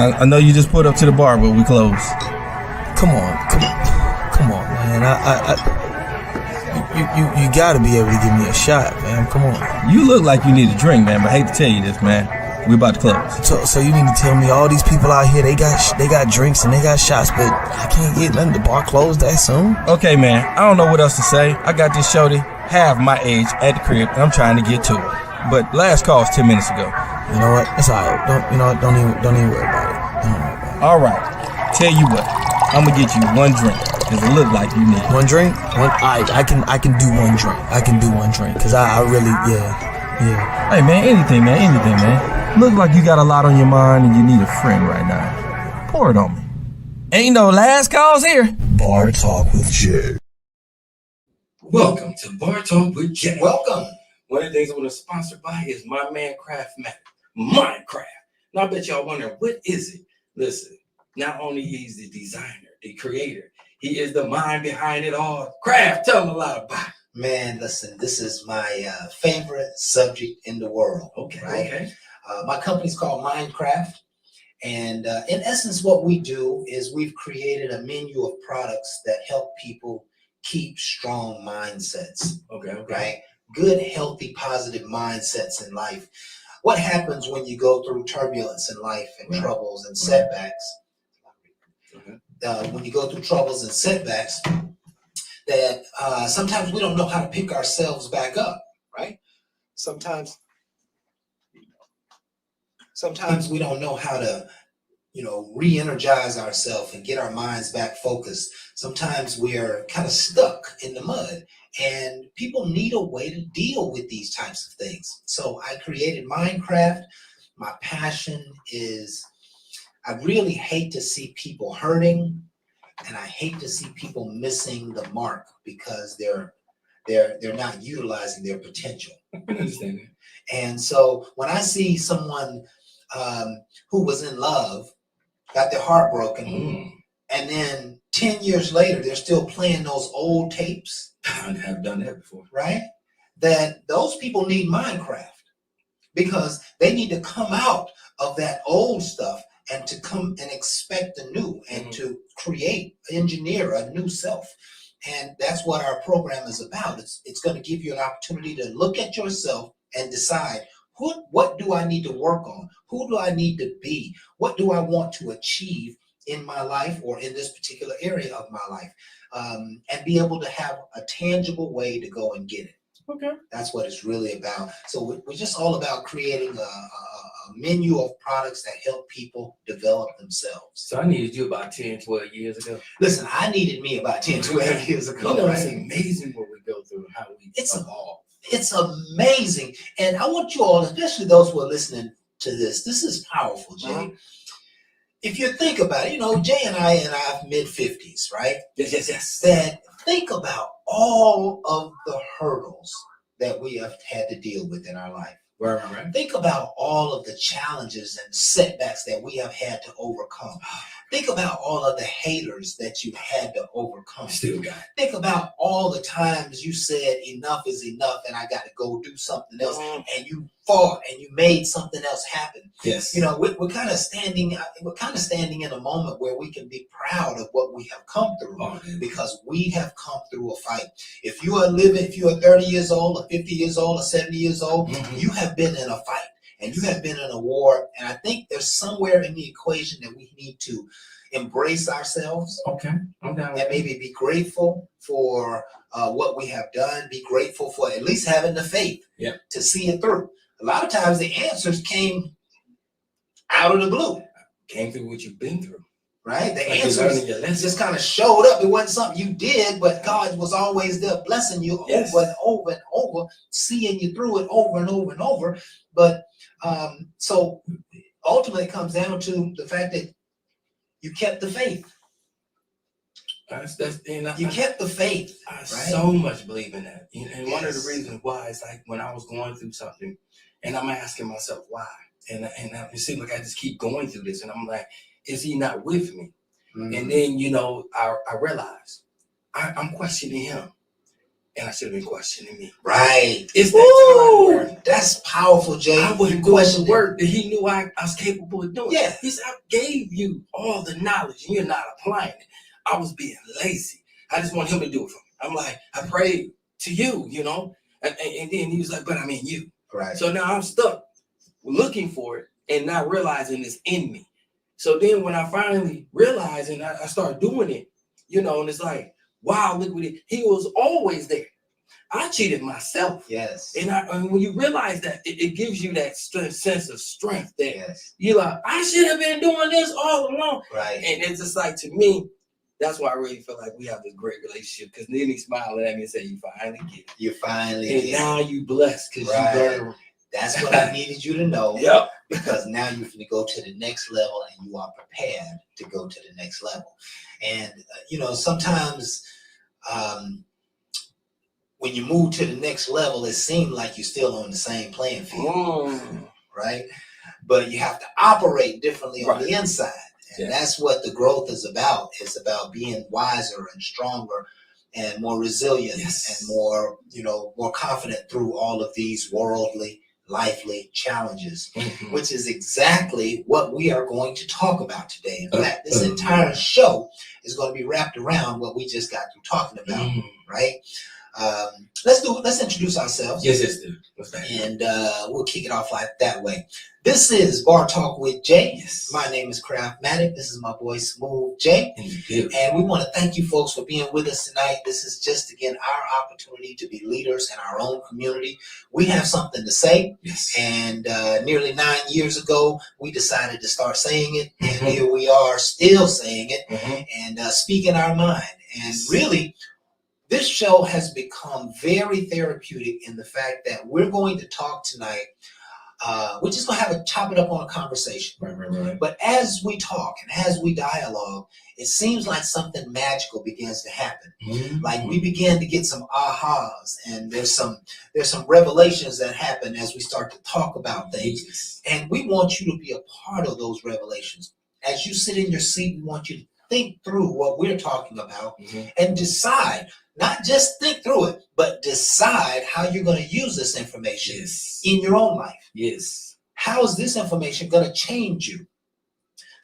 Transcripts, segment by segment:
I know you just put up to the bar, but we close. Come on, man. You gotta be able to give me a shot, man. Come on. You look like you need a drink, man, but I hate to tell you this, man. We about to close. So you mean to tell me all these people out here, they got drinks and they got shots, but I can't get nothing. The bar closed that soon? Okay, man. I don't know what else to say. I got this shorty half my age at the crib, and I'm trying to get to it. But last call was 10 minutes ago. You know what? It's alright. Don't even worry about it. All right. Tell you what. I'm gonna get you one drink. Does it look like you need one drink? I can do one drink. I can do one drink because I really yeah. Hey man, anything, man. Look like you got a lot on your mind and you need a friend right now. Pour it on me. Ain't no last calls here. Bar Talk with Jay. Welcome to Bar Talk with Jay. Welcome. One of the things I want to sponsor by is my man Craft Matter. Minecraft. Now I bet y'all wondering, what is it? Listen, not only he's the designer, the creator, he is the mind behind it all. Craft, tell him a lot about it. Man, listen, this is my favorite subject in the world. Okay. My company's called Minecraft. And in essence, what we do is we've created a menu of products that help people keep strong mindsets. Okay. Right? Good, healthy, positive mindsets in life. What happens when you go through turbulence in life and troubles and setbacks? When you go through troubles and setbacks, that sometimes we don't know how to pick ourselves back up, right? Sometimes we don't know how to, re-energize ourselves and get our minds back focused. Sometimes we're kind of stuck in the mud, and people need a way to deal with these types of things. So I created Minecraft. My passion is, I really hate to see people hurting, and I hate to see people missing the mark because they're not utilizing their potential. I understand that. And so when I see someone who was in love, got their heart broken, and then 10 years later, they're still playing those old tapes. I have done that before. Right? That those people need Minecraft because they need to come out of that old stuff and to come and expect a new and to engineer a new self. And that's what our program is about. It's going to give you an opportunity to look at yourself and decide, what do I need to work on? Who do I need to be? What do I want to achieve in my life or in this particular area of my life? And be able to have a tangible way to go and get it. Okay. That's what it's really about. So we're just all about creating a menu of products that help people develop themselves. So I needed you about 10, 12 years ago. Listen, I needed me about 10, 12 years ago. It's amazing what we go through and how we evolve. It's amazing. And I want you all, especially those who are listening to this is powerful, Jay. If you think about it, Jay and I in our mid-50s, right? Yes. That think about all of the hurdles that we have had to deal with in our life. Right. Think about all of the challenges and setbacks that we have had to overcome. Think about all of the haters that you had to overcome. Still got it. Think about all the times you said enough is enough and I got to go do something else. And you fought and you made something else happen. Yes. We're kind of standing in a moment where we can be proud of what we have come through because we have come through a fight. If you are 30 years old or 50 years old or 70 years old, you have been in a fight. And you have been in a war, and I think there's somewhere in the equation that we need to embrace ourselves. Okay. I'm down. And maybe be grateful for what we have done. Be grateful for at least having the faith to see it through. A lot of times the answers came out of the blue. Came through what you've been through. Right? The answers just kind of showed up. It wasn't something you did, but God was always there blessing you over and over and over, seeing you through it over and over and over. But so ultimately it comes down to the fact that you kept the faith. You kept the faith. I so much believe in that. And one of the reasons why is like when I was going through something and I'm asking myself why. And it seems like I just keep going through this and I'm like, is he not with me? And then, I realized I'm questioning him. and I should have been questioning me. Right. It's that time Woo! where That's powerful, Jay. I wasn't You doing questioned the work that he knew I was capable of doing. Yeah. He said, I gave you all the knowledge and you're not applying it. I was being lazy. I just want him to do it for me. I'm like, I prayed to you, you know? And then he was like, but I mean you. Right. So now I'm stuck looking for it and not realizing it's in me. So then when I finally realized and I started doing it, you know, and it's like, wow, look what he was always there. I cheated myself. Yes. And when you realize that, it gives you that sense of strength that Yes. you're like, I should have been doing this all along. Right. And it's just like, to me, that's why I really feel like we have this great relationship. Because then he's smiling at me and saying, you finally get it. You finally And get now it. you blessed because Right. you learned. That's what I needed you to know. Yep. Because now you're going to go to the next level and you are prepared to go to the next level. And, you know, sometimes when you move to the next level, it seems like you're still on the same playing field, right? But you have to operate differently on the inside. And that's what the growth is about. It's about being wiser and stronger and more resilient and more, you know, more confident through all of these worldly, lively challenges, which is exactly what we are going to talk about today. In fact, this entire show is going to be wrapped around what we just got through talking about, right? Let's introduce ourselves. Yes, do. And we'll kick it off like that way. This is Bar Talk with Jay. Yes. My name is Craftmatic. This is my boy Smooth Jay. And we want to thank you folks for being with us tonight. This is just, again, our opportunity to be leaders in our own community. We have something to say. Yes. And nearly 9 years ago, we decided to start saying it. And here we are still saying it and speaking our mind. And really, this show has become very therapeutic in the fact that we're going to talk tonight. We're just going to chop it up on a conversation. Right. But as we talk and as we dialogue, it seems like something magical begins to happen. Like we begin to get some ahas, and there's some revelations that happen as we start to talk about things. And we want you to be a part of those revelations. As you sit in your seat, we want you to think through what we're talking about and decide. Not just think through it, but decide how you're going to use this information in your own life. Yes. How is this information going to change you?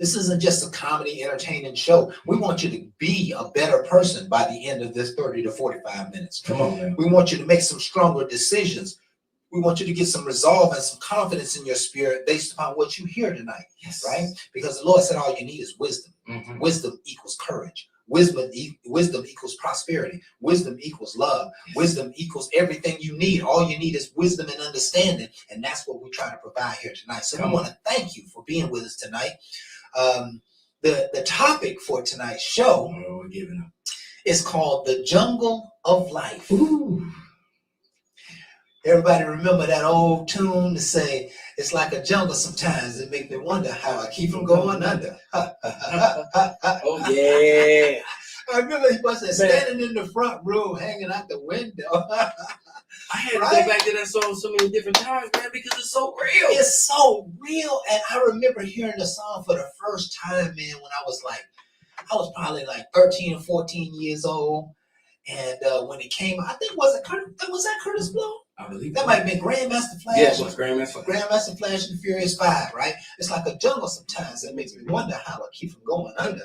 This isn't just a comedy, entertaining show. We want you to be a better person by the end of this 30 to 45 minutes. Come on, man. We want you to make some stronger decisions. We want you to get some resolve and some confidence in your spirit based upon what you hear tonight, right? Because the Lord said all you need is wisdom. Wisdom equals courage. Wisdom equals prosperity. Wisdom equals love. Wisdom equals everything you need. All you need is wisdom and understanding. And that's what we try to provide here tonight. So we want to thank you for being with us tonight. The topic for tonight's show is called The Jungle of Life. Ooh. Everybody remember that old tune to say, it's like a jungle sometimes. It makes me wonder how I keep from going under. Oh, yeah. I remember he was standing in the front room, hanging out the window. I had to go back to that song so many different times, man, because it's so real. It's so real. And I remember hearing the song for the first time, man, when I was probably like 13 or 14 years old. And when it came, I think, was that Curtis Blow? I believe that might have been Grandmaster Flash. Yeah, it was Grandmaster Flash. Grandmaster Flash and the Furious Five, right? It's like a jungle sometimes that makes me wonder how I keep from going under.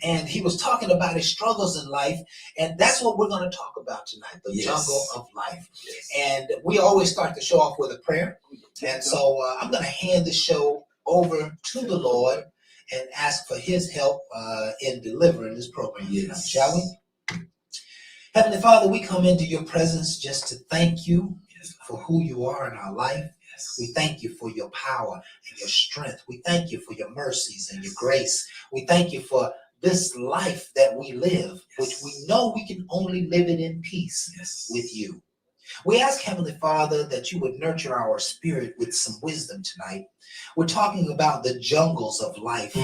And he was talking about his struggles in life, and that's what we're going to talk about tonight, the jungle of life. And we always start the show off with a prayer. And so I'm going to hand the show over to the Lord and ask for his help in delivering this program. Shall we? Heavenly Father, we come into your presence just to thank you for who you are in our life. We thank you for your power and your strength. We thank you for your mercies and your grace. We thank you for this life that we live, which we know we can only live it in peace with you. We ask, Heavenly Father, that you would nurture our spirit with some wisdom tonight. We're talking about the jungles of life.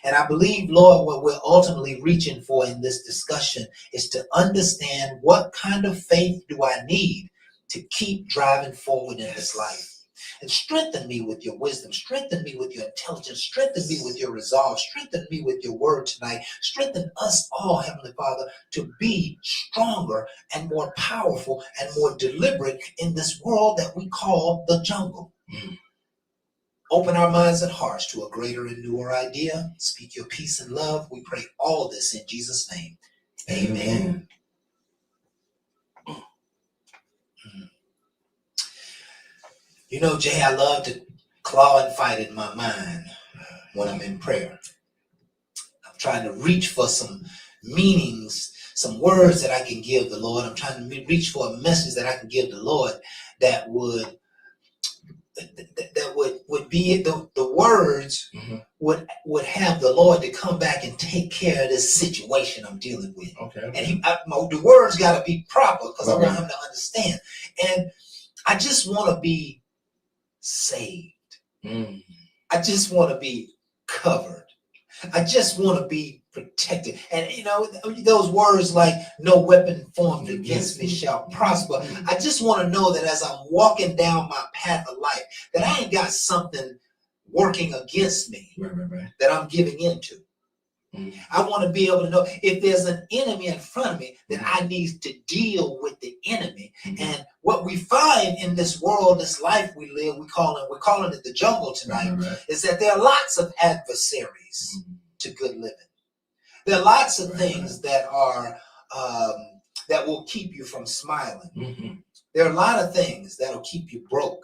And I believe, Lord, what we're ultimately reaching for in this discussion is to understand what kind of faith do I need to keep driving forward in this life. And strengthen me with your wisdom. Strengthen me with your intelligence. Strengthen me with your resolve. Strengthen me with your word tonight. Strengthen us all, Heavenly Father, to be stronger and more powerful and more deliberate in this world that we call the jungle. Open our minds and hearts to a greater and newer idea. Speak your peace and love. We pray all this in Jesus' name. Amen. You know, Jay, I love to claw and fight in my mind when I'm in prayer. I'm trying to reach for some meanings, some words that I can give the Lord. I'm trying to reach for a message that I can give the Lord that would be the words would have the Lord to come back and take care of this situation I'm dealing with. Okay. And the words got to be proper because I want him to understand. And I just want to be saved. I just want to be covered. I just want to be protected. And you know, those words like no weapon formed against me shall prosper. I just want to know that as I'm walking down my path of life, that I ain't got something working against me that I'm giving into. I want to be able to know if there's an enemy in front of me, then I need to deal with the enemy. And what we find in this world, this life we live, we're calling it the jungle tonight, is that there are lots of adversaries to good living. There are lots of things that are that will keep you from smiling. There are a lot of things that'll keep you broke.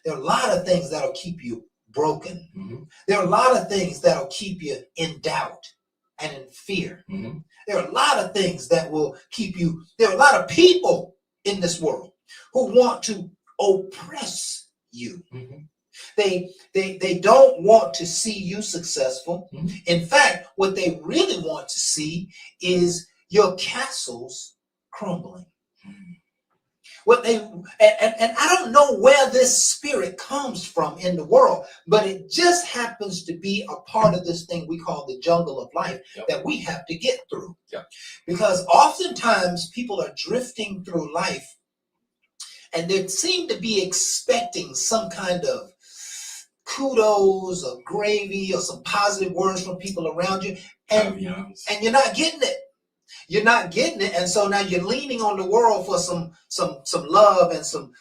There are a lot of things that'll keep you broken. There are a lot of things that'll keep you in doubt and in fear. There are a lot of things that will keep you. There are a lot of people in this world who want to oppress you. They don't want to see you successful. In fact, what they really want to see is your castles crumbling. And I don't know where this spirit comes from in the world, but it just happens to be a part of this thing we call the jungle of life that we have to get through. Because oftentimes people are drifting through life and they seem to be expecting some kind of kudos or gravy or some positive words from people around you, and you're not getting it. You're not getting it, and so now you're leaning on the world for some love and some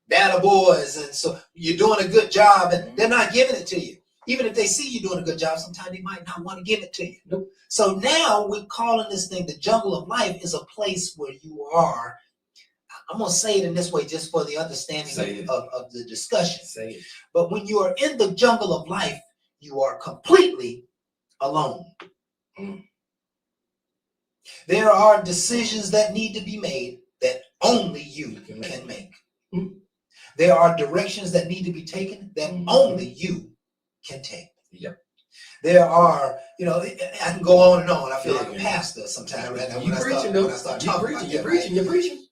data boys, and so you're doing a good job, and they're not giving it to you. Even if they see you doing a good job, sometimes they might not want to give it to you. So now we're calling this thing the jungle of life is a place where you are. I'm going to say it in this way just for the understanding of the discussion. But when you are in the jungle of life, you are completely alone. There are decisions that need to be made that only you can make. There are directions that need to be taken that only you can take. There are, I can go on and on. I feel like a pastor sometimes right now when I start talking about that. You're preaching.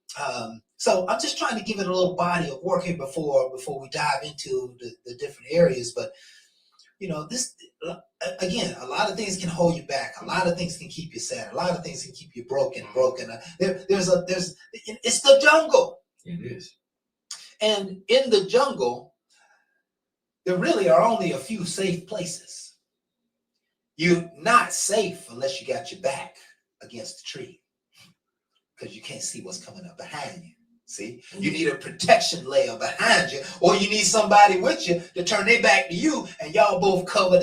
So I'm just trying to give it a little body of work here before we dive into the different areas. But this again, a lot of things can hold you back. A lot of things can keep you sad. A lot of things can keep you broken. It's the jungle. It is. And in the jungle, there really are only a few safe places. You're not safe unless you got your back against the tree, because you can't see what's coming up behind you. See, you need a protection layer behind you, or you need somebody with you to turn their back to you, and y'all both cover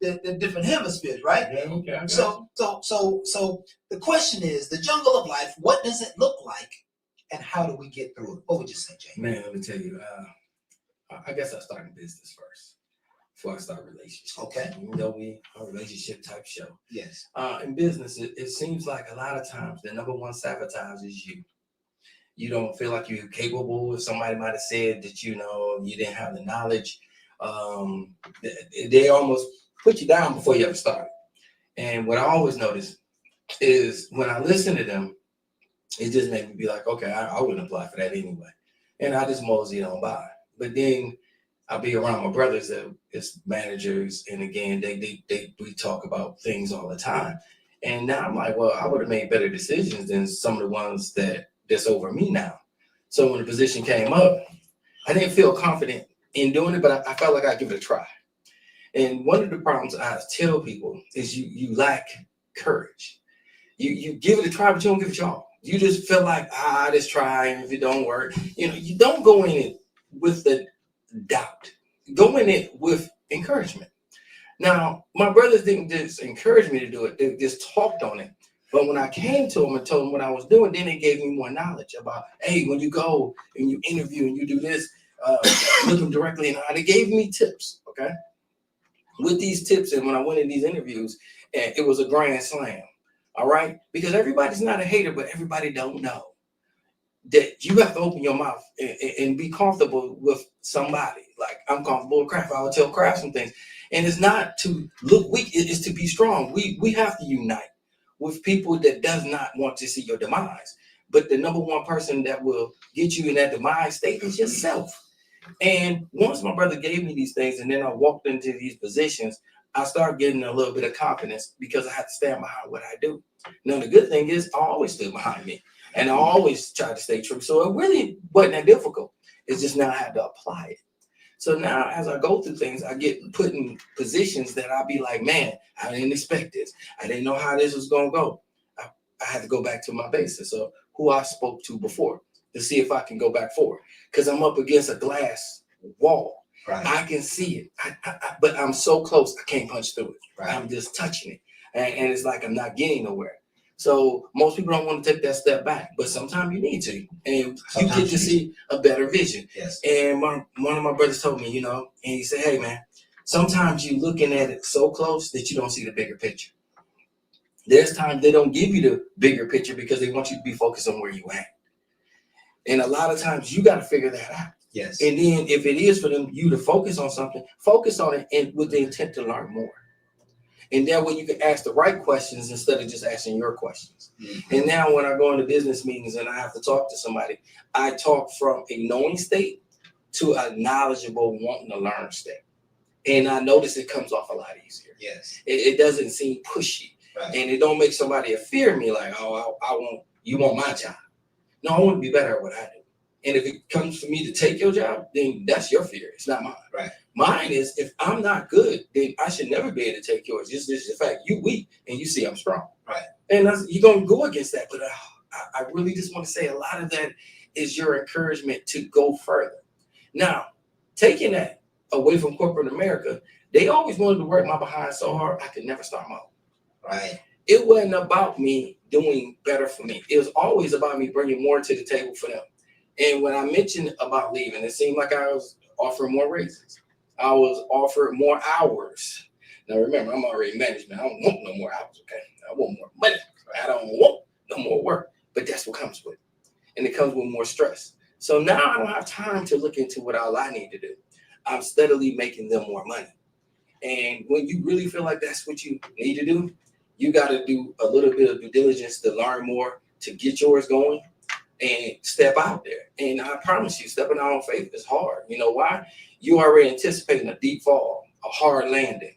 the different hemispheres, right? So the question is, the jungle of life, what does it look like, and how do we get through it? What would you say, Jay? Man, let me tell you, I guess I start in business first before I start relationships. Okay. We are a relationship type show. Yes. In business, it seems like a lot of times the number one sabotage is you. You don't feel like you're capable. If somebody might have said that, you didn't have the knowledge, they almost put you down before you ever started. And what I always notice is when I listen to them, it just made me be like, okay, I wouldn't apply for that anyway. And I just mosey on by. But then I'll be around my brothers that is managers. And again, we talk about things all the time. And now I'm like, well, I would have made better decisions than some of the ones that's over me now. So when the position came up, I didn't feel confident in doing it, but I felt like I'd give it a try. And one of the problems I tell people is you lack courage. You give it a try, but you don't give it your all. You just feel like, just try, and if it don't work, you don't go in it with the doubt. Go in it with encouragement. Now, my brothers didn't just encourage me to do it, they just talked on it. But when I came to them and told them what I was doing, then they gave me more knowledge about, hey, when you go and you interview and you do this, look them directly in the eye. They gave me tips, okay? With these tips, and when I went in these interviews, it was a grand slam, all right? Because everybody's not a hater, but everybody don't know that you have to open your mouth and be comfortable with somebody. Like, I'm comfortable with Kraft. I would tell Kraft some things. And it's not to look weak, it's to be strong. We have to unite with people that does not want to see your demise. But the number one person that will get you in that demise state is yourself. And once my brother gave me these things, and then I walked into these positions, I started getting a little bit of confidence because I had to stand behind what I do. Now, the good thing is I always stood behind me, and I always tried to stay true. So it really wasn't that difficult. It's just now I had to apply it. So now as I go through things, I get put in positions that I'll be like, man, I didn't expect this. I didn't know how this was going to go. I had to go back to my basis of who I spoke to before to see if I can go back forward. Because I'm up against a glass wall. Right. I can see it, but I'm so close, I can't punch through it. Right. I'm just touching it. And it's like I'm not getting nowhere. So most people don't want to take that step back, but sometimes you need to. And you get to see a better vision. Yes. And one of my brothers told me, and he said, hey, man, sometimes you're looking at it so close that you don't see the bigger picture. There's times they don't give you the bigger picture because they want you to be focused on where you at. And a lot of times you got to figure that out. Yes. And then if it is for you to focus on something, focus on it and with the intent to learn more. And that way you can ask the right questions instead of just asking your questions. Mm-hmm. And now when I go into business meetings and I have to talk to somebody, I talk from a knowing state to a knowledgeable, wanting to learn state. And I notice it comes off a lot easier. Yes. It doesn't seem pushy. Right. And it don't make somebody fear me like, you want my job. No, I want to be better at what I do. And if it comes for me to take your job, then that's your fear. It's not mine. Right. Mine is if I'm not good, then I should never be able to take yours. Just the fact you weak and you see I'm strong. Right. And you're going to go against that. But I really just want to say a lot of that is your encouragement to go further. Now, taking that away from corporate America, they always wanted to work my behind so hard I could never start my own. Right. It wasn't about me doing better for me. It was always about me bringing more to the table for them. And when I mentioned about leaving, it seemed like I was offering more raises. I was offered more hours. Now, remember, I'm already management. I don't want no more hours, okay? I want more money. I don't want no more work. But that's what comes with it. And it comes with more stress. So now I don't have time to look into what all I need to do. I'm steadily making them more money. And when you really feel like that's what you need to do, you got to do a little bit of due diligence to learn more, to get yours going. And step out there. And I promise you, stepping out on faith is hard. You know why? You already anticipating a deep fall, a hard landing.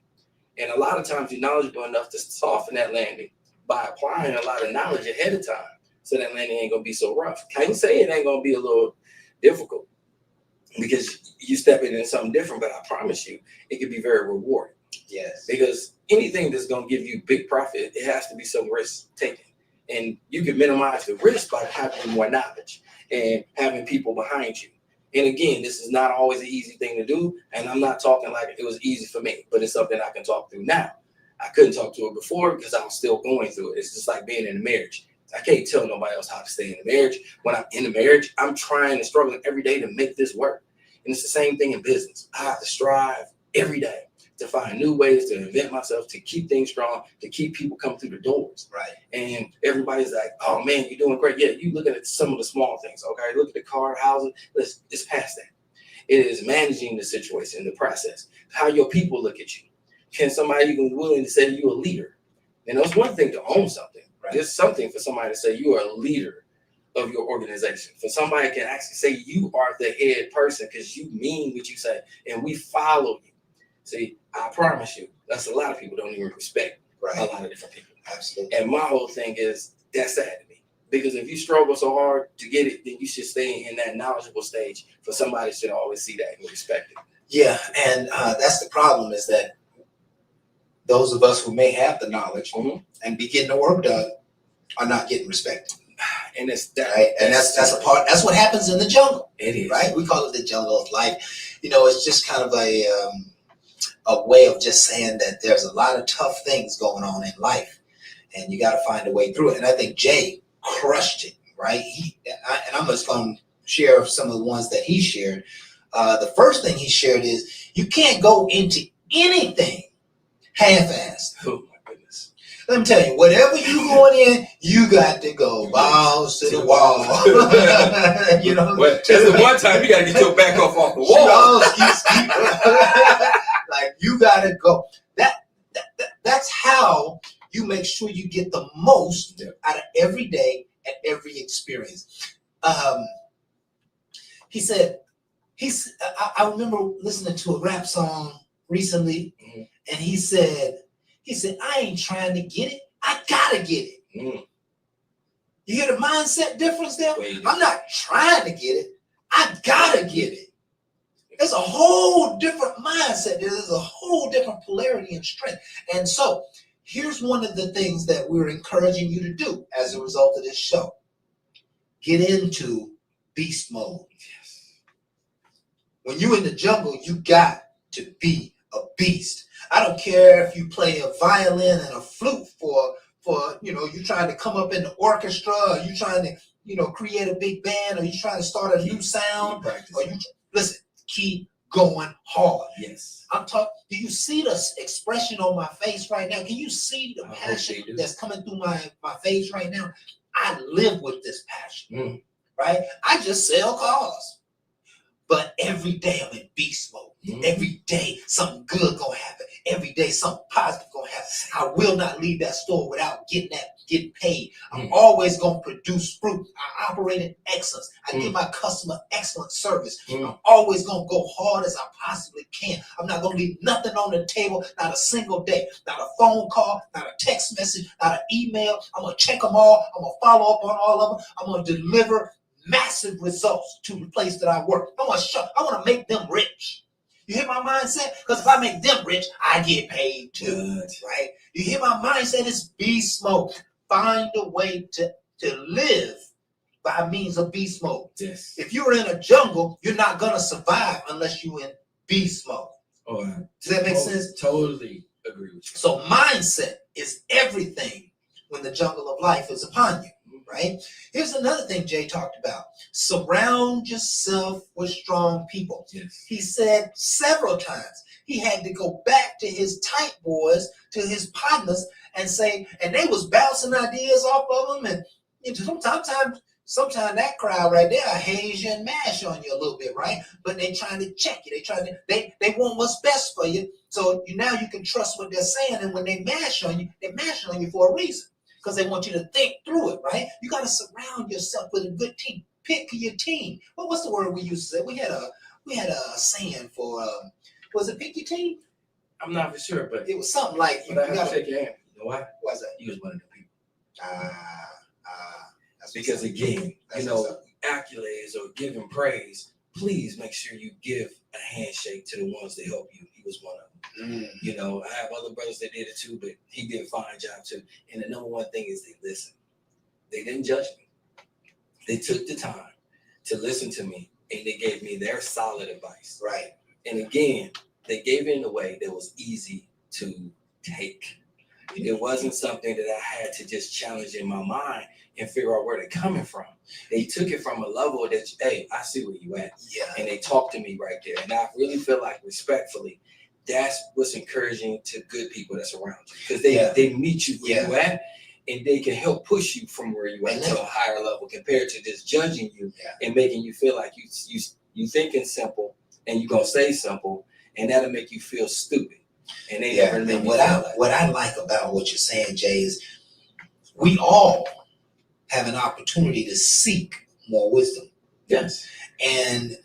And a lot of times you're knowledgeable enough to soften that landing by applying a lot of knowledge ahead of time. So that landing ain't going to be so rough. Can't say it ain't going to be a little difficult because you stepping into something different, but I promise you, it could be very rewarding. Yes. Because anything that's going to give you big profit, it has to be some risk taken. And you can minimize the risk by having more knowledge and having people behind you. And again, this is not always an easy thing to do. And I'm not talking like it was easy for me, but it's something I can talk through now. I couldn't talk to it before because I was still going through it. It's just like being in a marriage. I can't tell nobody else how to stay in a marriage. When I'm in a marriage, I'm trying and struggling every day to make this work. And it's the same thing in business. I have to strive every day to find new ways to invent myself, to keep things strong, to keep people come through the doors. Right. And everybody's like, oh man, you're doing great. Yeah, you looking at some of the small things. Okay, look at the car, housing. It's past that. It is managing the situation, the process, how your people look at you. Can somebody even willing to say you're a leader? And it's one thing to own something. Right. It's something for somebody to say you are a leader of your organization. For somebody can actually say you are the head person because you mean what you say and we follow you. See, I promise you, that's a lot of people don't even respect a lot of different people. Absolutely. And my whole thing is, that's sad to me. Because if you struggle so hard to get it, then you should stay in that knowledgeable stage for somebody should always see that and respect it. Yeah, and that's the problem is that those of us who may have the knowledge and be getting the work done are not getting respected. And it's that, right? And that's a part. That's what happens in the jungle. It is, right? We call it the jungle of life. You know, it's just kind of a way of just saying that there's a lot of tough things going on in life, and you got to find a way through it. And I think Jay crushed it, right? And I'm just going to share some of the ones that he shared. The first thing he shared is you can't go into anything half-assed. Oh my goodness! Let me tell you, whatever you going in, you got to go balls to the wall. You know, well, that's the one time you got to get your back off the wall. Like you got to go. That's how you make sure you get the most out of every day and every experience. He said, I remember listening to a rap song recently, and he said, I ain't trying to get it, I gotta get it. You hear the mindset difference there? I'm not trying to get it, I gotta get it. There's a whole different mindset. There's a whole different polarity and strength. And so here's one of the things that we're encouraging you to do as a result of this show. Get into beast mode. Yes. When you're in the jungle, you got to be a beast. I don't care if you play a violin and a flute for you're trying to come up in the orchestra, or you trying to, create a big band, or you trying to start a new sound, or listen, keep going hard. Yes. I'm talking. Do you see the expression on my face right now? Can you see the passion that's coming through my face right now? I live with this passion, right? I just sell cars, but every day I'm in beast mode. Every day something good gonna happen. Every day something positive gonna happen. I will not leave that store without getting paid. I'm always gonna produce fruit. I operate in excellence. I give my customer excellent service. I'm always gonna go hard as I possibly can. I'm not gonna leave nothing on the table, not a single day, not a phone call, not a text message, not an email. I'm gonna check them all. I'm gonna follow up on all of them. I'm gonna deliver massive results to the place that I work. I want to make them rich. You hear my mindset? Because if I make them rich, I get paid too, right? You hear my mindset? It's beast mode. Find a way to live by means of beast mode. Yes. If you're in a jungle, you're not going to survive unless you're in beast mode. Oh, does that make sense? Totally agree with you. So mindset is everything when the jungle of life is upon you. Right? Here's another thing Jay talked about. Surround yourself with strong people. Yes. He said several times he had to go back to his tight boys, to his partners, and they was bouncing ideas off of them. And sometimes that crowd right there haze you and mash on you a little bit, right? But they trying to check you. They want what's best for you. So now you can trust what they're saying. And when they mash on you, they mash on you for a reason. Because they want you to think through it, right? You got to surround yourself with a good team. Pick your team. What's the word we used to say? We had a saying for was it pick your team? I'm not for sure, but it was something like you got to shake your hand. You know why? What's that? You was one of the people. That's because again, accolades or giving praise. Please make sure you give a handshake to the ones that help you. He was one of them. I have other brothers that did it too, but he did a fine job too. And the number one thing is they listened. They didn't judge me. They took the time to listen to me, and they gave me their solid advice. Right. And again, they gave it in a way that was easy to take. It wasn't something that I had to just challenge in my mind and figure out where they're coming from. They took it from a level that, hey, I see where you at. Yeah. And they talked to me right there. And I really feel like respectfully, that's what's encouraging to good people that's around you. Because they meet you where you at, and they can help push you from where you at to a higher level compared to just judging you and making you feel like you thinking simple and you're gonna say simple, and that'll make you feel stupid. And they never make what I like about what you're saying, Jay, is we all have an opportunity to seek more wisdom. Yes. And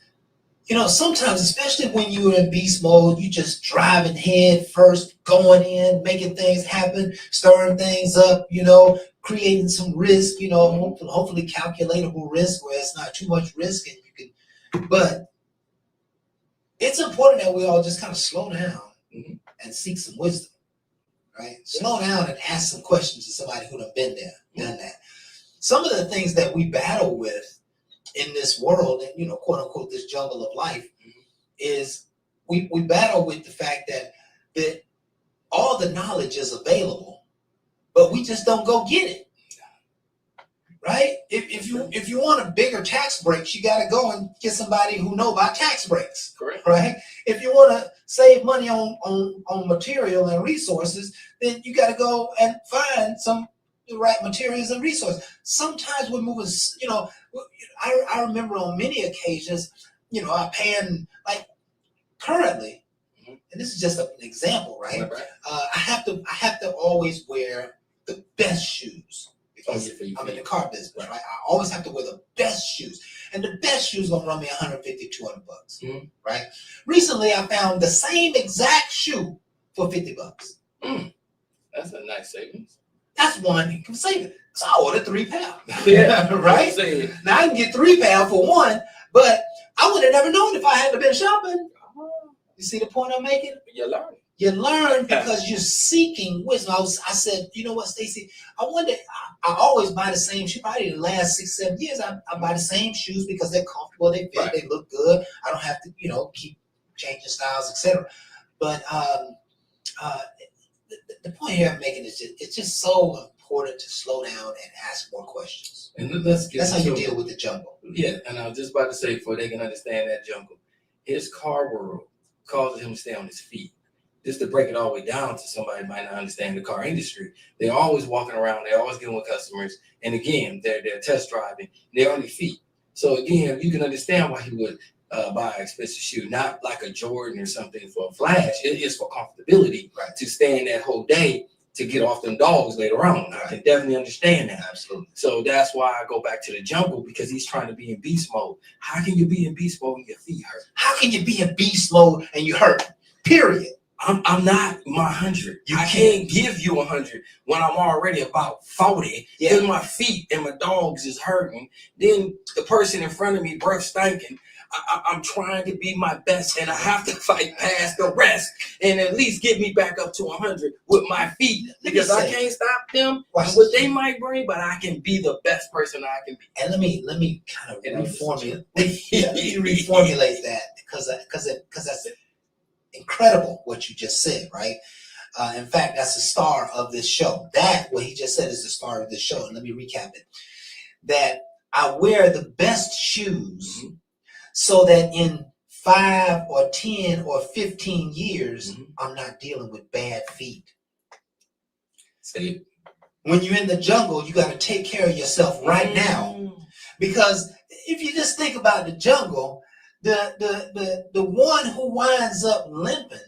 You know, sometimes, especially when you're in beast mode, you just driving head first, going in, making things happen, stirring things up, you know, creating some risk, you know, hopefully calculatable risk where it's not too much risk and you can, but it's important that we all just kind of slow down and seek some wisdom, right? Slow down and ask some questions to somebody who done been there, done that. Some of the things that we battle with in this world, and you know, quote unquote, this jungle of life, is we battle with the fact that all the knowledge is available, but we just don't go get it. Right? If you want a bigger tax breaks, you got to go and get somebody who know about tax breaks. Correct. Right? If you want to save money on material and resources, then you got to go and find the right materials and resources. Sometimes we're moving, you know, I remember on many occasions, you know, I'm paying like currently, and this is just an example, right? I have to always wear the best shoes because I'm in the car business, right? I always have to wear the best shoes, and the best shoes gonna run me $150-$200, right? Recently, I found the same exact shoe for $50. That's a nice savings. That's one income saving. So I ordered 3 pounds. Yeah, right? Now I can get 3 pounds for one, but I would have never known if I hadn't been shopping. You see the point I'm making? You learn. You learn because you're seeking wisdom. I said, you know what, Stacy? I wonder. I always buy the same shoes. Probably the last 6-7 years, I buy the same shoes because they're comfortable, they fit, they look good. I don't have to, you know, keep changing styles, etc. But the point here I'm making is it's just so important to slow down and ask more questions. And let's get That's how you deal with the jungle. Yeah, and I was just about to say, before they can understand that jungle, his car world causes him to stay on his feet. Just to break it all the way down to somebody who might not understand the car industry. They're always walking around, they're always getting with customers, and again, they're test driving, they're on their feet. So again, you can understand why he would buy an expensive shoe, not like a Jordan or something for a flash. It is for comfortability, right? To stand that whole day to get off them dogs later on. Right. I can definitely understand that. Absolutely. So that's why I go back to the jungle, because he's trying to be in beast mode. How can you be in beast mode when your feet hurt? How can you be in beast mode and you hurt? Period. I'm not my 100. I can't give you 100 when I'm already about 40. Yeah. Then my feet and my dogs is hurting. Then the person in front of me breath stinking. I'm trying to be my best, and I have to fight past the rest and at least get me back up to 100 with my feet, because I can't stop them and what they might bring, but I can be the best person I can be. And let me kind of reformulate that because that's incredible what you just said, right? In fact, that's the star of this show. That what he just said is the star of this show. And let me recap it. That I wear the best shoes so that in 5 or 10 or 15 years, I'm not dealing with bad feet. See, when you're in the jungle, you got to take care of yourself right now, because if you just think about the jungle, the one who winds up limping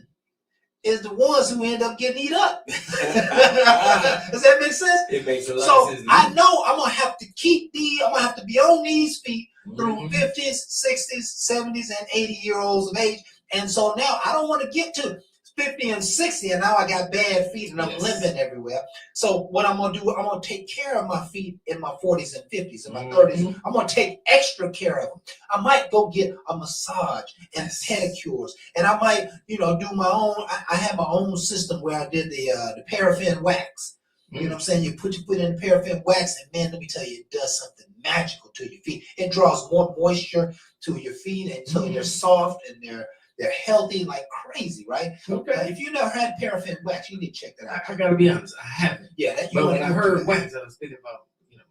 is the ones who end up getting eat up. Does that make sense? It makes a lot of sense. So I know I'm gonna have to I'm gonna have to be on these feet through 50s, 60s, 70s, and 80-year-olds of age. And so now I don't want to get to 50 and 60 and now I got bad feet and I'm limping everywhere. So what I'm gonna do, I'm gonna take care of my feet in my 40s and 50s and my 30s. I'm gonna take extra care of them. I might go get a massage and pedicures, and I might, do my own. I have my own system where I did the paraffin wax. You know what I'm saying? You put your foot in the paraffin wax, and man, let me tell you, it does something magical to your feet. It draws more moisture to your feet, and so they're soft and they're healthy like crazy, right? Okay. If you never had paraffin wax, you need to check that out. I gotta be honest, I haven't. Yeah, but when I heard wax, I was thinking about,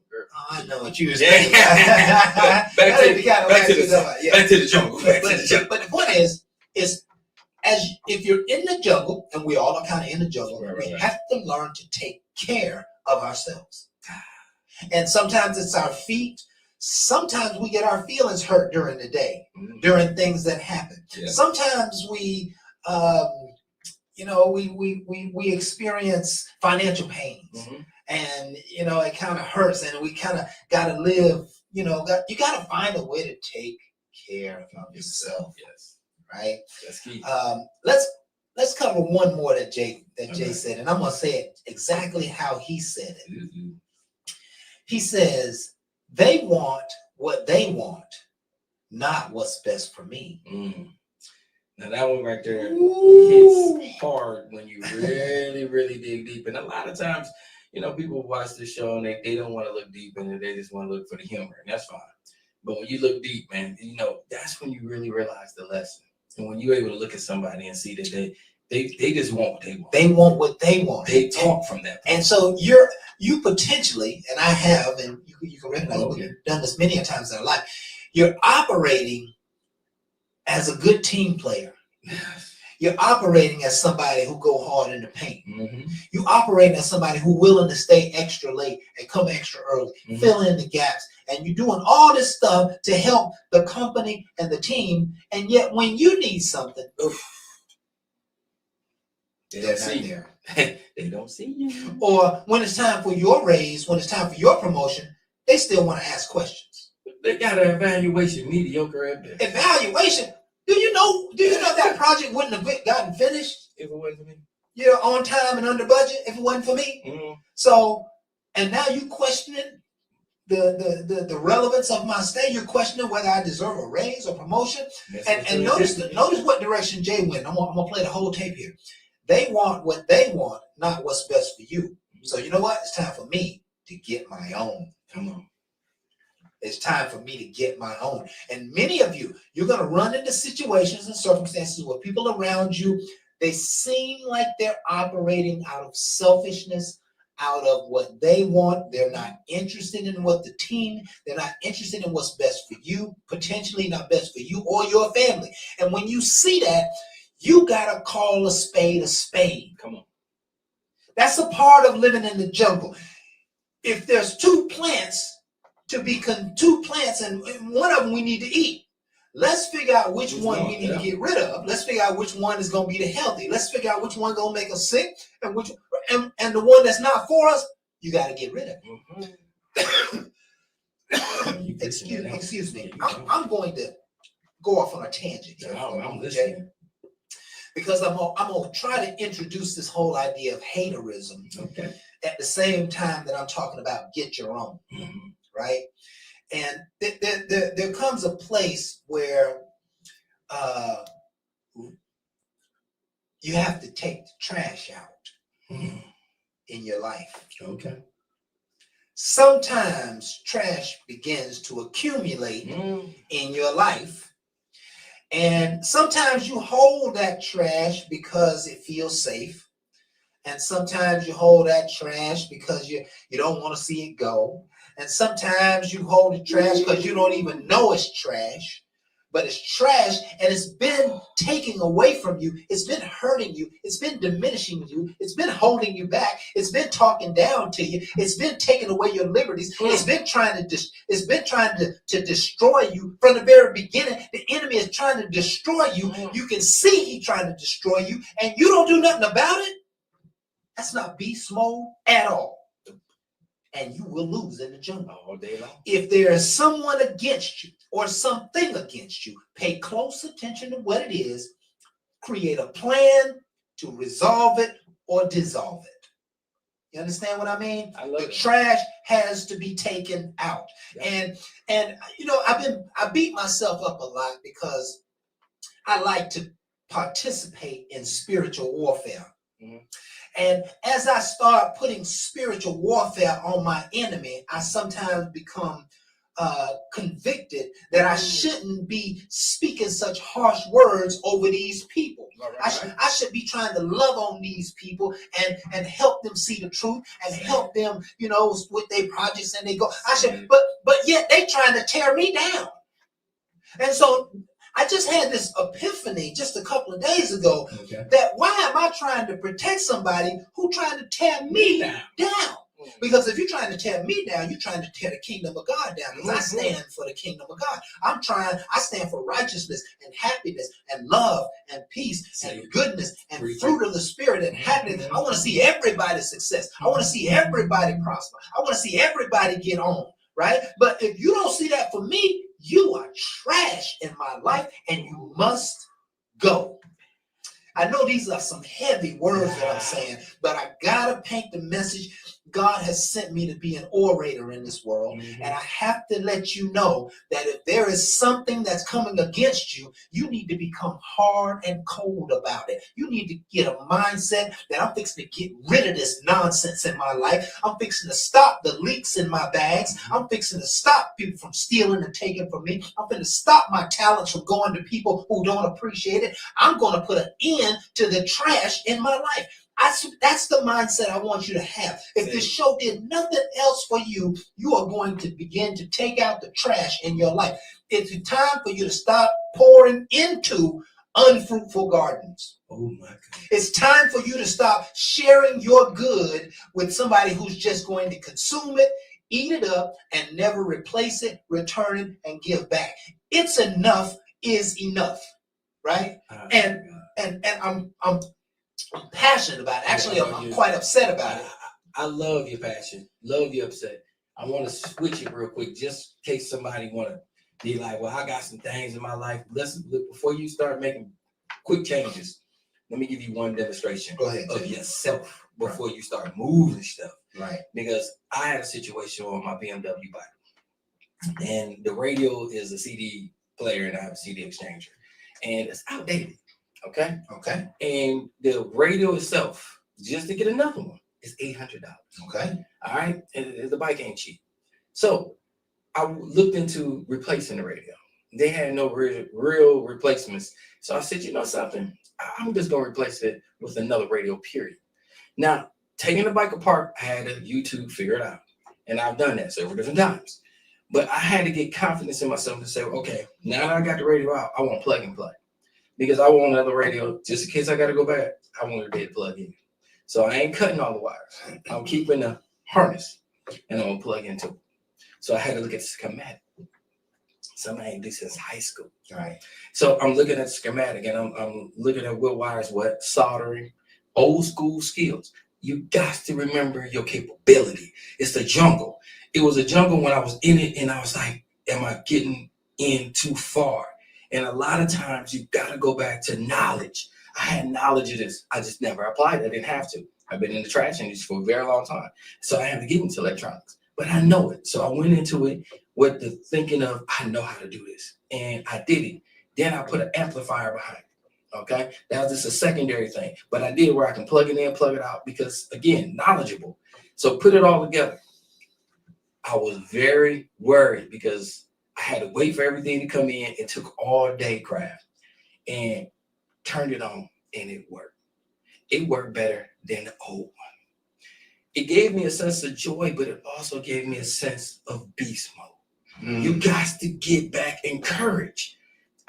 girl. Oh, I know what you was thinking. Back to the jungle. But the point is as if you're in the jungle, and we all are kind of in the jungle, we have to learn to take care of ourselves. And sometimes it's our feet. Sometimes we get our feelings hurt during the day, during things that happen. Yeah. Sometimes we experience financial pains, and it kind of hurts, and we kind of got to live. You got to find a way to take care of yourself, Yes, right? that's key. Let's cover one more that Jay Okay. said, and I'm gonna say it exactly how he said it. Mhm. He says, they want what they want, not what's best for me. Mm. Now that one right there Ooh. hits hard when you really, really dig deep. And a lot of times, people watch the show and they don't want to look deep in it. They just want to look for the humor, and that's fine. But when you look deep, man, that's when you really realize the lesson. And when you're able to look at somebody and see that they just want what they want. They want what they want. They talk from that. And so you potentially, and I have, and you can recognize Okay. we've done this many a times in our life, you're operating as a good team player. You're operating as somebody who go hard in the paint. Mm-hmm. You operating as somebody who willing to stay extra late and come extra early, Mhm. fill in the gaps, and you're doing all this stuff to help the company and the team. And yet, when you need something, They they're don't not see you. there. They don't see you. Or when it's time for your raise, when it's time for your promotion, they still want to ask questions. They got an evaluation mediocre at best. Evaluation. Do you know that project wouldn't have gotten finished, If it wasn't for me. on time and under budget if it wasn't for me? Mm-hmm. So, and now you questioning the relevance of my stay. You're questioning whether I deserve a raise or promotion. And notice what direction Jay went. I'm gonna play the whole tape here. They want what they want, not what's best for you. So you know what? It's time for me to get my own. Come on. It's time for me to get my own. And many of you, you're going to run into situations and circumstances where people around you, they seem like they're operating out of selfishness, out of what they want. They're not interested in what the team, they're not interested in what's best for you, potentially not best for you or your family. And when you see that, you got to call a spade a spade. Come on. That's a part of living in the jungle. If there's two plants and one of them we need to eat, let's figure out which one we need to get rid of. Let's figure out which one is going to be the healthy. Let's figure out which one is going to make us sick, and the one that's not for us, you got to get rid of. Mm-hmm. Excuse me. I'm going to go off on a tangent here. I'm listening. Because I'm gonna try to introduce this whole idea of haterism Okay. at the same time that I'm talking about get your own, Mm-hmm. right? And there comes a place where you have to take the trash out in your life. Okay. Sometimes trash begins to accumulate in your life. And sometimes you hold that trash because it feels safe. And sometimes you hold that trash because you don't want to see it go. And sometimes you hold the trash because you don't even know it's trash. But it's trash, and it's been taking away from you. It's been hurting you. It's been diminishing you. It's been holding you back. It's been talking down to you. It's been taking away your liberties. It's been trying to destroy you from the very beginning. The enemy is trying to destroy you. You can see he's trying to destroy you, and you don't do nothing about it. That's not beast mode at all. And you will lose in the jungle all day long. If there is someone against you or something against you, pay close attention to what it is, create a plan to resolve it or dissolve it. You understand what I mean? I love the it. trash has to be taken out. Yeah. And I beat myself up a lot because I like to participate in spiritual warfare. Mm-hmm. And as I start putting spiritual warfare on my enemy, I sometimes become convicted that I shouldn't be speaking such harsh words over these people. Right. I should be trying to love on these people and help them see the truth and help them, with their projects and they go. But yet they trying to tear me down. And so I just had this epiphany just a couple of days ago that why am I trying to protect somebody who trying to tear me down? Because if you're trying to tear me down, you're trying to tear the kingdom of God down. Because I stand for the kingdom of God. I stand for righteousness and happiness and love and peace and goodness and fruit of the spirit and happiness. I want to see everybody success. I want to see everybody prosper. I want to see everybody get on. Right? But if you don't see that for me, You are trash in my life and you must go. I know these are some heavy words that I'm saying, but I gotta paint the message. God has sent me to be an orator in this world, and I have to let you know that if there is something that's coming against you, you need to become hard and cold about it. You need to get a mindset that I'm fixing to get rid of this nonsense in my life. I'm fixing to stop the leaks in my bags. I'm fixing to stop people from stealing and taking from me. I'm going to stop my talents from going to people who don't appreciate it. I'm going to put an end to the trash in my life. That's the mindset I want you to have. If this show did nothing else for you, you are going to begin to take out the trash in your life. It's time for you to stop pouring into unfruitful gardens. Oh my God. It's time for you to stop sharing your good with somebody who's just going to consume it, eat it up, and never replace it, return it, and give back. It's enough is enough, right? And I'm passionate about it. Actually, I'm quite upset about it. I love your passion. Love your upset. I want to switch it real quick, just in case somebody want to be like, well, I got some things in my life. Before you start making quick changes, let me give you one demonstration of yourself before you start moving stuff. Right. Because I had a situation on my BMW bike, and the radio is a CD player, and I have a CD exchanger, and it's outdated. Okay. And the radio itself, just to get another one, is $800. Okay. All right. And the bike ain't cheap. So I looked into replacing the radio. They had no real replacements. So I said, you know something? I'm just going to replace it with another radio, period. Now, taking the bike apart, I had to YouTube figure it out. And I've done that several different times. But I had to get confidence in myself to say, okay, now that I got the radio out, I want plug and play. Because I want another radio, just in case I got to go back, I want it to plug in. So I ain't cutting all the wires. I'm keeping the harness, and I'm going to plug into it. So I had to look at the schematic. Something I ain't do since high school. Right. So I'm looking at the schematic, and I'm looking at what wires, what soldering, old school skills. You got to remember your capability. It's the jungle. It was a jungle when I was in it, and I was like, am I getting in too far? And a lot of times you got to go back to knowledge. I had knowledge of this. I just never applied it. I didn't have to. I've been in the trash industry for a very long time. So I had to get into electronics. But I know it. So I went into it with the thinking of, I know how to do this. And I did it. Then I put an amplifier behind it. Okay? That was just a secondary thing. But I did where I can plug it in, plug it out. Because, again, knowledgeable. So put it all together. I was very worried because I had to wait for everything to come in. It took all day, craft, and turned it on, and it worked. It worked better than the old one. It gave me a sense of joy, but it also gave me a sense of beast mode. You got to get back encouraged.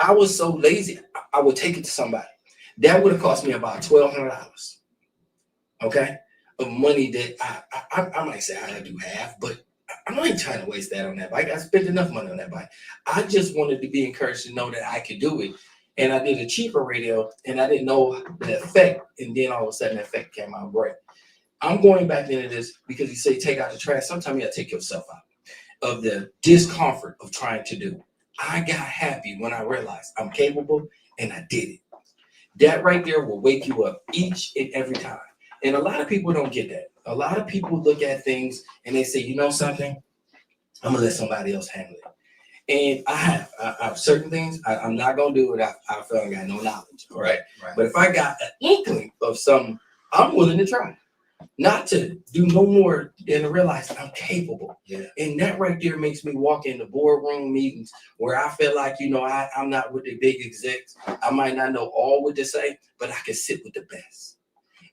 I was so lazy, I would take it to somebody. That would have cost me about $1,200. Okay, of money that I might say I do half, but I ain't trying to waste that on that bike. I spent enough money on that bike. I just wanted to be encouraged to know that I could do it. And I did a cheaper radio, and I didn't know the effect. And then all of a sudden, the effect came out great. I'm going back into this because you say take out the trash. Sometimes you got to take yourself out of the discomfort of trying to do. I got happy when I realized I'm capable, and I did it. That right there will wake you up each and every time. And a lot of people don't get that. A lot of people look at things and they say, you know something? I'm going to let somebody else handle it. And I have certain things I'm not going to do it. I feel I got no knowledge. All right. But if I got an inkling of something, I'm willing to try. Not to do no more than to realize I'm capable. Yeah. And that right there makes me walk into boardroom meetings where I feel like, I'm not with the big execs. I might not know all what to say, but I can sit with the best.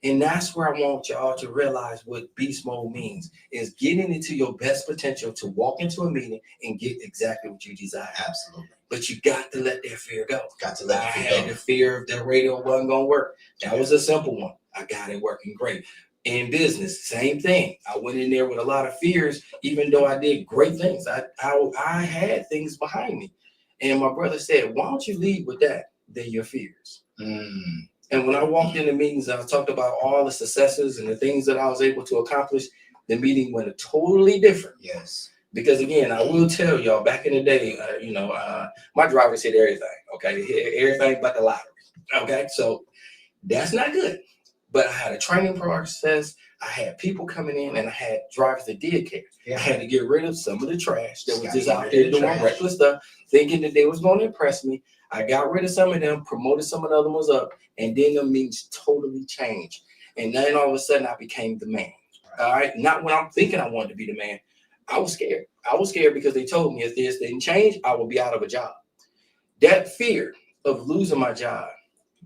And that's where I want y'all to realize what beast mode means, is getting into your best potential to walk into a meeting and get exactly what you desire. Absolutely. But you got to let that fear go. Got to let I it had go. the fear of the radio wasn't going to work. That was a simple one. I got it working great. In business, same thing. I went in there with a lot of fears, even though I did great things. I had things behind me. And my brother said, why don't you lead with that than your fears? And when I walked into meetings, I talked about all the successes and the things that I was able to accomplish. The meeting went totally different. Yes. Because again, I will tell y'all, back in the day, my drivers hit everything. Okay, they hit everything but the lottery. Okay, so that's not good. But I had a training process. I had people coming in, and I had drivers that did care. I had to get rid of some of the trash that was just out there doing reckless stuff, thinking that they was going to impress me. I got rid of some of them, promoted some of the other ones up, and then the meetings totally changed. And then all of a sudden, I became the man. All right, not when I'm thinking I wanted to be the man. I was scared. I was scared because they told me if this didn't change, I would be out of a job. That fear of losing my job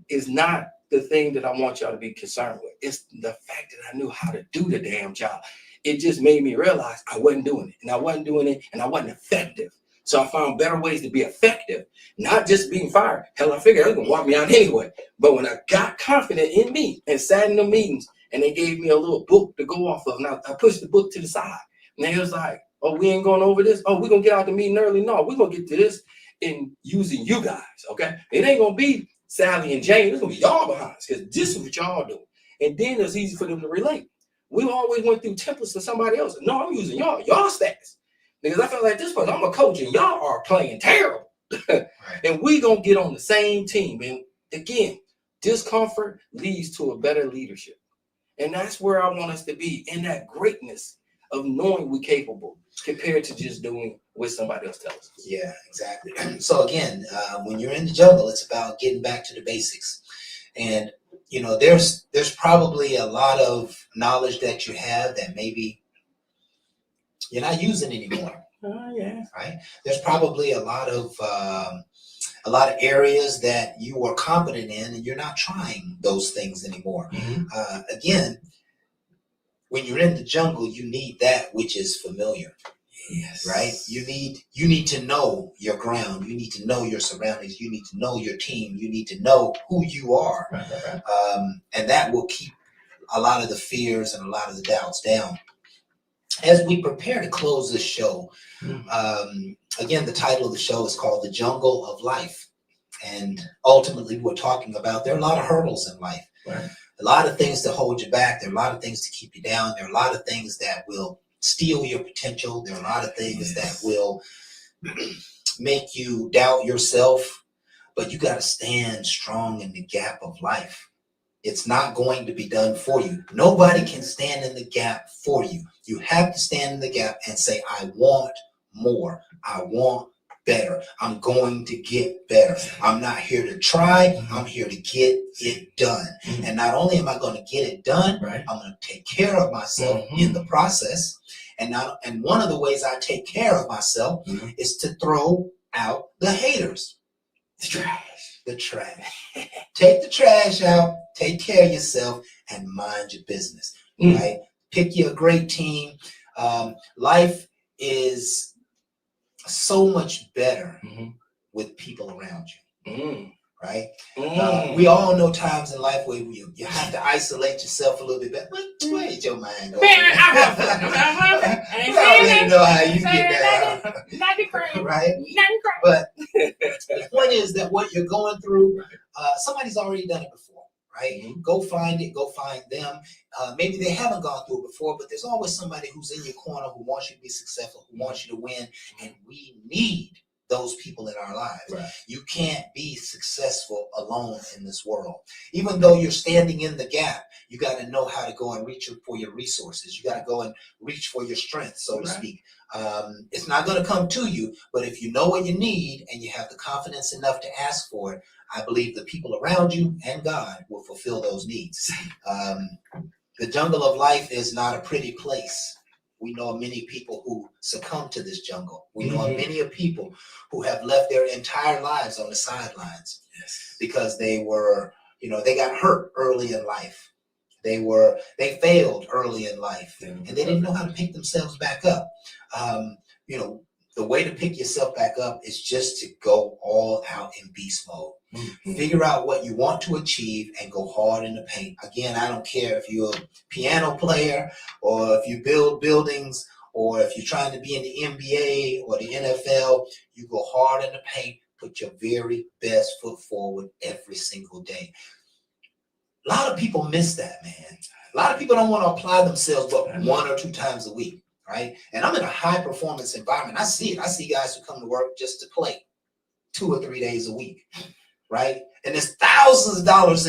is not the thing that I want y'all to be concerned with. It's the fact that I knew how to do the damn job. It just made me realize I wasn't doing it, and I wasn't doing it, and I wasn't effective. So I found better ways to be effective, not just being fired. Hell, I figured they was gonna walk me out anyway. But when I got confident in me and sat in the meetings, and they gave me a little book to go off of, now I pushed the book to the side, and they was like, "Oh, we ain't going over this. Oh, we're gonna get out the meeting early. No, we're gonna get to this in using you guys. Okay, it ain't gonna be Sally and Jane. It's gonna be y'all behind us because this is what y'all do." And then it's easy for them to relate. We always went through templates to somebody else. No, I'm using y'all stats. Because I felt like this point, I'm a coach and y'all are playing terrible. And we gonna get on the same team. And again, discomfort leads to a better leadership. And that's where I want us to be, in that greatness of knowing we're capable compared to just doing what somebody else tells us. Yeah, exactly. So again, when you're in the jungle, it's about getting back to the basics. And there's probably a lot of knowledge that you have that maybe you're not using anymore. Yeah. Right? There's probably a lot of areas that you are competent in, and you're not trying those things anymore. Mm-hmm. Again, when you're in the jungle, you need that which is familiar. Yes. Right? You need to know your ground. You need to know your surroundings. You need to know your team. You need to know who you are. Right. And that will keep a lot of the fears and a lot of the doubts down. As we prepare to close this show, again, the title of the show is called The Jungle of Life. And ultimately, we're talking about there are a lot of hurdles in life. Right. A lot of things to hold you back. There are a lot of things to keep you down. There are a lot of things that will steal your potential. There are a lot of things that will make you doubt yourself. But you got to stand strong in the gap of life. It's not going to be done for you. Nobody can stand in the gap for you. You have to stand in the gap and say, I want more. I want better. I'm going to get better. I'm not here to try. I'm here to get it done. And not only am I going to get it done, Right. I'm going to take care of myself in the process. And one of the ways I take care of myself is to throw out the haters. The trash. Take the trash out, take care of yourself, and mind your business. Right? Pick you a great team. Life is so much better with people around you. Right? We all know times in life where you have to isolate yourself a little bit better. Where is your mind going? I already know how you get down. Right? But the point is that what you're going through, somebody's already done it before. Right? Go find it. Go find them. Maybe they haven't gone through it before, but there's always somebody who's in your corner who wants you to be successful, who wants you to win, and we need those people in our lives. Right. You can't be successful alone in this world. Even though you're standing in the gap, you got to know how to go and reach for your resources. You got to go and reach for your strength, so to speak. It's not going to come to you, but if you know what you need and you have the confidence enough to ask for it, I believe the people around you and God will fulfill those needs. The jungle of life is not a pretty place. We know of many people who succumb to this jungle. We know of many of people who have left their entire lives on the sidelines because they were, they got hurt early in life. They failed early in life and they didn't know how to pick themselves back up. The way to pick yourself back up is just to go all out in beast mode. Figure out what you want to achieve and go hard in the paint. Again, I don't care if you're a piano player or if you build buildings or if you're trying to be in the NBA or the NFL, you go hard in the paint, put your very best foot forward every single day. A lot of people miss that, man. A lot of people don't want to apply themselves but 1 or 2 times a week. right? And I'm in a high performance environment. I see it. I see guys who come to work just to play 2 or 3 days a week, right? And there's thousands of dollars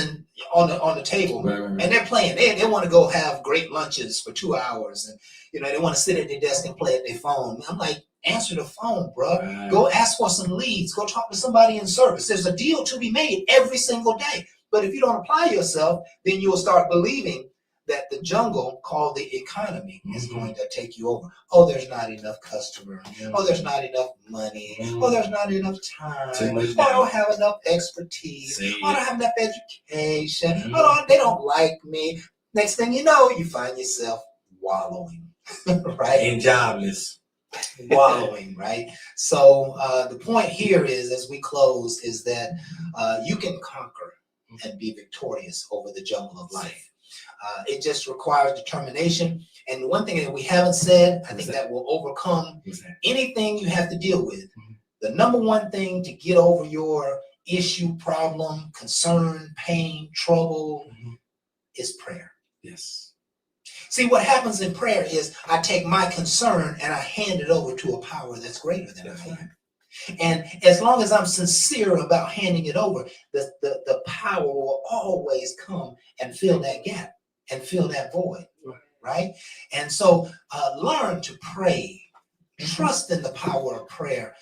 on the table, Right. and they're playing. They want to go have great lunches for 2 hours, and they want to sit at their desk and play at their phone. I'm like, answer the phone, bro. Right. Go ask for some leads. Go talk to somebody in service. There's a deal to be made every single day. But if you don't apply yourself, then you'll start believing that the jungle called the economy is going to take you over. Oh, there's not enough customers. Oh, there's not enough money. Oh, there's not enough time. Too much Oh, I don't have enough expertise. See Oh, I it. don't have enough education. Oh, they don't like me. Next thing you know, you find yourself wallowing, right? And jobless. Wallowing, right? So the point here is, as we close, is that you can conquer and be victorious over the jungle of life. It just requires determination. And one thing that we haven't said, I think that will overcome anything you have to deal with. The number one thing to get over your issue, problem, concern, pain, trouble is prayer. Yes. See, what happens in prayer is I take my concern and I hand it over to a power that's greater than I am. And as long as I'm sincere about handing it over, the power will always come and fill that gap and fill that void, right? And so learn to pray. Trust in the power of prayer.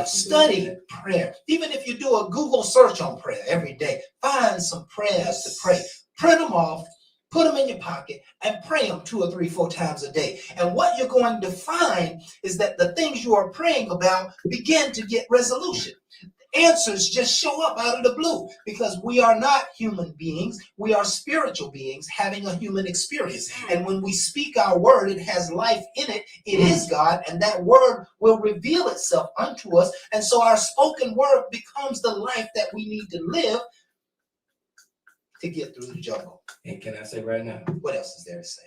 Study prayer. Even if you do a Google search on prayer every day, find some prayers to pray. Print them off. Put them in your pocket and pray them 2 or 3, 4 times a day. And what you're going to find is that the things you are praying about begin to get resolution. Answers just show up out of the blue because we are not human beings. We are spiritual beings having a human experience. And when we speak our word, it has life in it. It is God, and that word will reveal itself unto us. And so our spoken word becomes the life that we need to live to get through the jungle. And can I say right now, What else is there to say,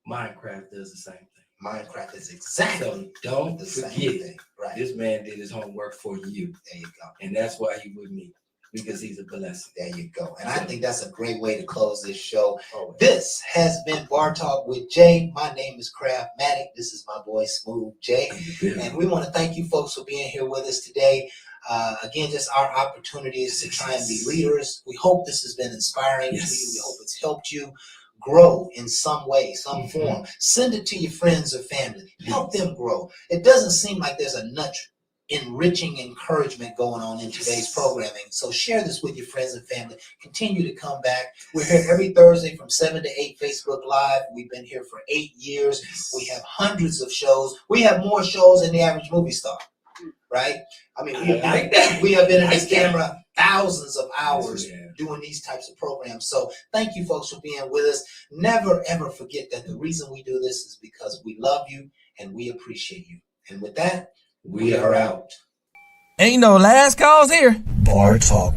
man? Minecraft does the same thing. Minecraft is exactly So don't the same forget, thing. Right. this man did his homework for you. There you go. And that's why he with me, because he's a blessing. There you go. And I think that's a great way to close this show. Always. This has been Bar Talk with Jay. My name is Craftmatic. This is my boy Smooth Jay. And we want to thank you folks for being here with us today. Again, just our opportunity is to try and be leaders. We hope this has been inspiring to you. We hope it's helped you grow in some way, some form. Send it to your friends or family. Help them grow. It doesn't seem like there's much enriching encouragement going on in today's programming. So share this with your friends and family. Continue to come back. We're here every Thursday from 7 to 8 Facebook Live. We've been here for 8 years. We have hundreds of shows. We have more shows than the average movie star. Right? I mean, we have been in this camera thousands of hours doing these types of programs. So thank you folks for being with us. Never, ever forget that the reason we do this is because we love you and we appreciate you. And with that, we are out. Ain't no last calls here. Bar Talk.